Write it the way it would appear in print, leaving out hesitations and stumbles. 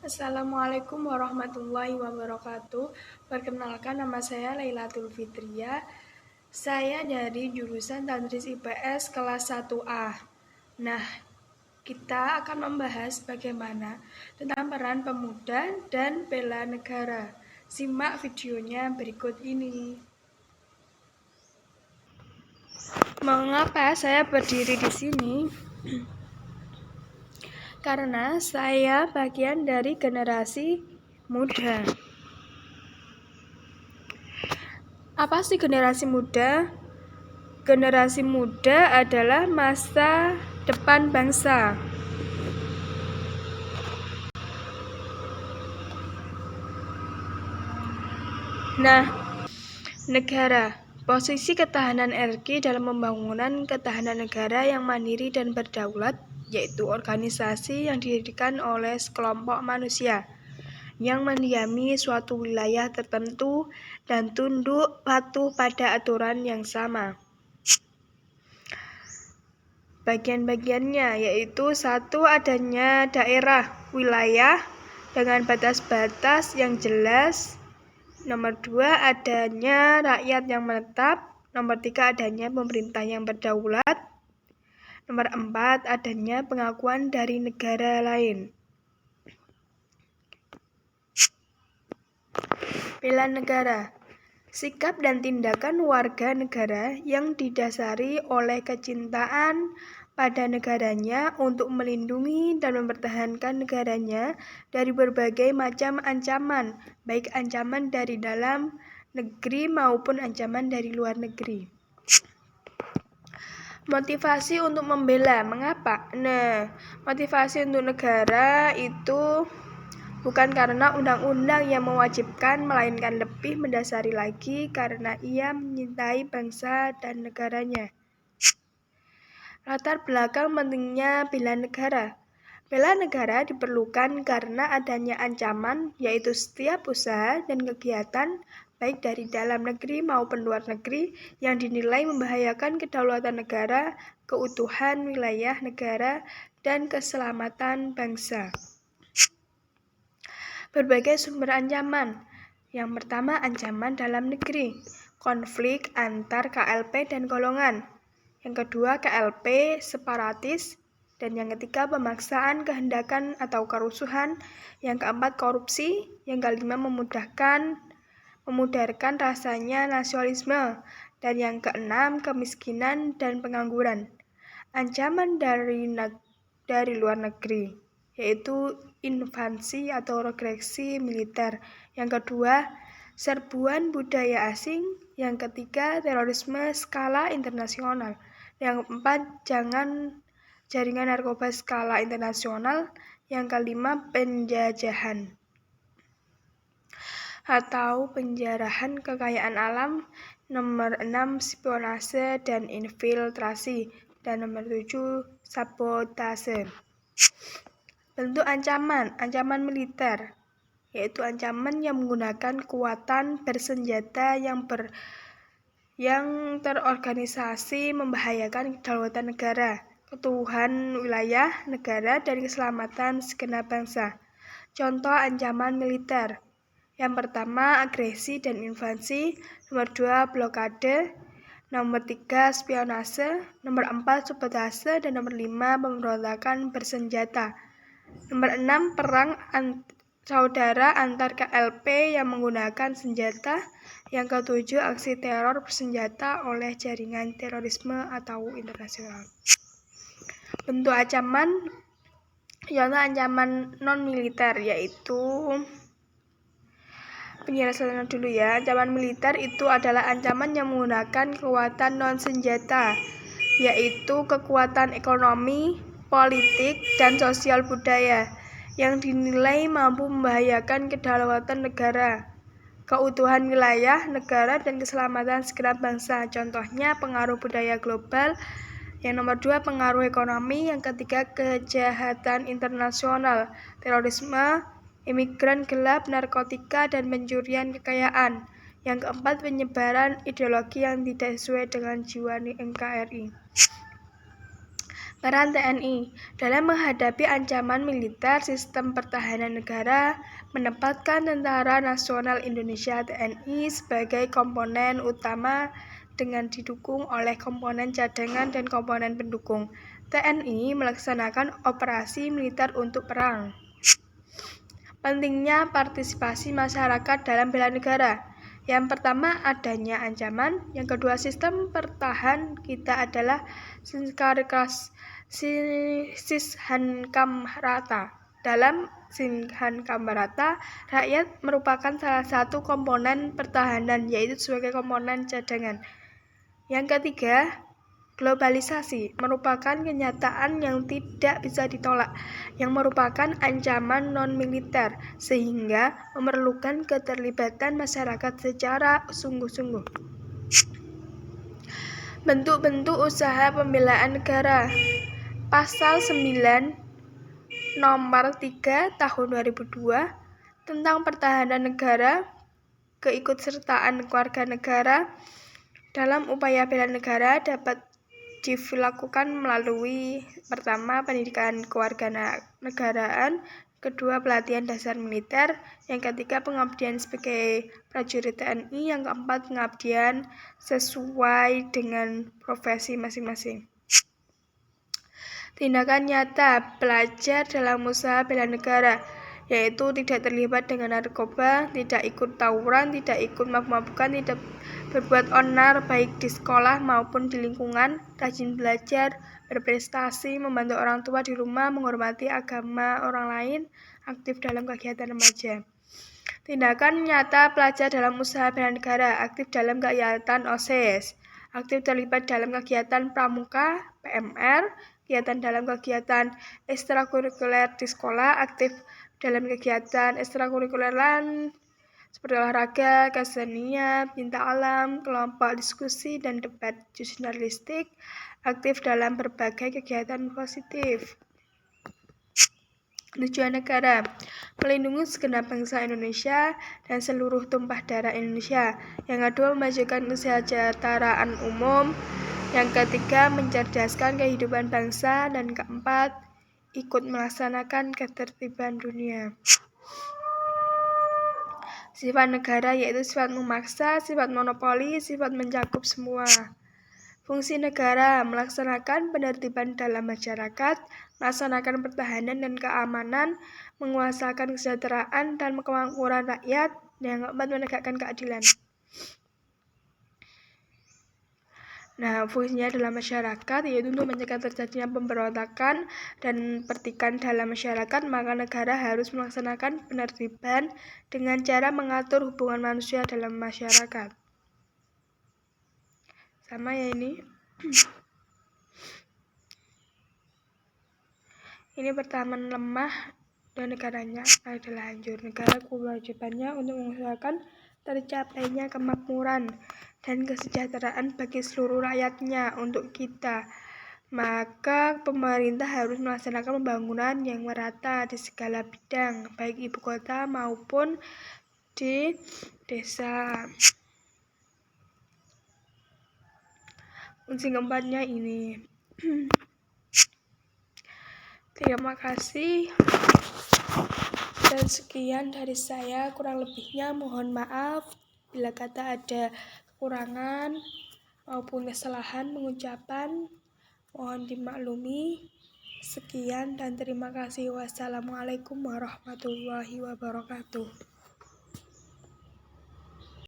Assalamualaikum warahmatullahi wabarakatuh. Perkenalkan, nama saya Lailatul Fitria. Saya dari jurusan Tadris IPS kelas 1A. Nah, kita akan membahas bagaimana tentang peran pemuda dan bela negara. Simak videonya berikut ini. Mengapa saya berdiri di sini? Karena saya bagian dari generasi muda. Apa sih generasi muda? Generasi muda adalah masa depan bangsa. Nah, negara. Posisi ketahanan RI dalam pembangunan ketahanan negara yang mandiri dan berdaulat, yaitu organisasi yang didirikan oleh sekelompok manusia yang mendiami suatu wilayah tertentu dan tunduk patuh pada aturan yang sama. Bagian-bagiannya yaitu: 1. Adanya daerah wilayah dengan batas-batas yang jelas. Nomor 2, adanya rakyat yang menetap. Nomor 3, adanya pemerintah yang berdaulat. Nomor 4, adanya pengakuan dari negara lain. Bela negara. Sikap dan tindakan warga negara yang didasari oleh kecintaan pada negaranya untuk melindungi dan mempertahankan negaranya dari berbagai macam ancaman, baik ancaman dari dalam negeri maupun ancaman dari luar negeri. Motivasi untuk membela, mengapa? Motivasi untuk negara itu bukan karena undang-undang yang mewajibkan, melainkan lebih mendasari lagi karena ia menyintai bangsa dan negaranya. Latar belakang pentingnya bela negara. Bela negara diperlukan karena adanya ancaman, yaitu setiap usaha dan kegiatan, baik dari dalam negeri maupun luar negeri, yang dinilai membahayakan kedaulatan negara, keutuhan wilayah negara, dan keselamatan bangsa. Berbagai sumber ancaman. Yang pertama, ancaman dalam negeri, konflik antar KLP dan golongan. Yang kedua, KLP separatis. Dan yang ketiga, pemaksaan kehendakan atau kerusuhan. Yang keempat, korupsi. Yang kelima, memudarkan rasanya nasionalisme. Dan yang keenam, kemiskinan dan pengangguran. Ancaman dari luar negeri, yaitu invasi atau regresi militer. Yang kedua, serbuan budaya asing. Yang ketiga, terorisme skala internasional. Yang keempat, jaringan narkoba skala internasional. Yang kelima, penjajahan atau penjarahan kekayaan alam. Nomor 6, spionase dan infiltrasi. Dan nomor 7, sabotase. Bentuk ancaman militer, yaitu ancaman yang menggunakan kekuatan bersenjata yang terorganisasi membahayakan kedaulatan negara, keutuhan wilayah negara, dan keselamatan segenap bangsa. Contoh ancaman militer. Yang pertama, agresi dan invasi. Nomor 2, blokade. Nomor 3, spionase. Nomor 4, sabotase. Dan nomor 5, pemberontakan bersenjata. Nomor 6, perang saudara antar KLP yang menggunakan senjata. Yang ketujuh, aksi teror bersenjata oleh jaringan terorisme atau internasional. Bentuk ancaman, contoh ancaman non-militer, yaitu penjelasannya dulu ya. Ancaman militer itu adalah ancaman yang menggunakan kekuatan non-senjata, yaitu kekuatan ekonomi, politik, dan sosial budaya yang dinilai mampu membahayakan kedaulatan negara, keutuhan wilayah negara, dan keselamatan segenap bangsa. Contohnya pengaruh budaya global. Yang nomor 2, pengaruh ekonomi. Yang ketiga, kejahatan internasional, terorisme, imigran gelap, narkotika, dan pencurian kekayaan. Yang keempat, penyebaran ideologi yang tidak sesuai dengan jiwa NKRI. Peran TNI dalam menghadapi ancaman militer, sistem pertahanan negara menempatkan Tentara Nasional Indonesia (TNI) sebagai komponen utama dengan didukung oleh komponen cadangan dan komponen pendukung. TNI melaksanakan operasi militer untuk perang. Pentingnya partisipasi masyarakat dalam bela negara. Yang pertama, adanya ancaman. Yang kedua, sistem pertahan kita adalah Sishankamrata. Dalam Sishankamrata, rakyat merupakan salah satu komponen pertahanan, yaitu sebagai komponen cadangan. Yang ketiga, globalisasi merupakan kenyataan yang tidak bisa ditolak, yang merupakan ancaman non-militer, sehingga memerlukan keterlibatan masyarakat secara sungguh-sungguh. Bentuk-bentuk usaha pembelaan negara. Pasal 9 Nomor 3 Tahun 2002 tentang Pertahanan Negara, keikutsertaan keluarga negara dalam upaya bela negara dapat dilakukan melalui pertama, pendidikan kewarganegaraan, kedua, pelatihan dasar militer, yang ketiga, pengabdian sebagai prajurit TNI, yang keempat, pengabdian sesuai dengan profesi masing-masing. Tindakan nyata pelajar dalam usaha bela negara, yaitu tidak terlibat dengan narkoba, tidak ikut tawuran, tidak ikut mabuk-mabukan, tidak berbuat onar baik di sekolah maupun di lingkungan, rajin belajar, berprestasi, membantu orang tua di rumah, menghormati agama orang lain, aktif dalam kegiatan remaja. Tindakan nyata pelajar dalam usaha bela negara, aktif dalam kegiatan OSIS, aktif terlibat dalam kegiatan pramuka, PMR, kegiatan dalam kegiatan ekstrakurikuler di sekolah, aktif dalam kegiatan ekstrakurikuler lain seperti olahraga, kesenian, pinta alam, kelompok diskusi dan debat jurnalistik, aktif dalam berbagai kegiatan positif. Tujuan negara, melindungi segenap bangsa Indonesia dan seluruh tumpah darah Indonesia. Yang kedua, memajukan kesejahteraan umum. Yang ketiga, mencerdaskan kehidupan bangsa. Dan keempat, ikut melaksanakan ketertiban dunia. Sifat negara yaitu sifat memaksa, sifat monopoli, sifat mencakup semua. Fungsi negara melaksanakan penertiban dalam masyarakat, melaksanakan pertahanan dan keamanan, menguasakan kesejahteraan dan kemakmuran rakyat, yang keempat, menegakkan keadilan. Nah, fungsinya dalam masyarakat yaitu untuk mencegah terjadinya pemberontakan dan pertikaian dalam masyarakat, maka negara harus melaksanakan penertiban dengan cara mengatur hubungan manusia dalam masyarakat. Sama ya ini. Ini pertama, lemah dan negaranya adalah hancur. Negara kewajibannya untuk mengusahakan tercapainya kemakmuran dan kesejahteraan bagi seluruh rakyatnya untuk kita. Maka pemerintah harus melaksanakan pembangunan yang merata di segala bidang, baik ibu kota maupun di desa. Fungsi keempatnya ini. Terima kasih. Dan sekian dari saya, kurang lebihnya mohon maaf bila kata ada kekurangan maupun kesalahan pengucapan, mohon dimaklumi. Sekian dan terima kasih. Wassalamualaikum warahmatullahi wabarakatuh.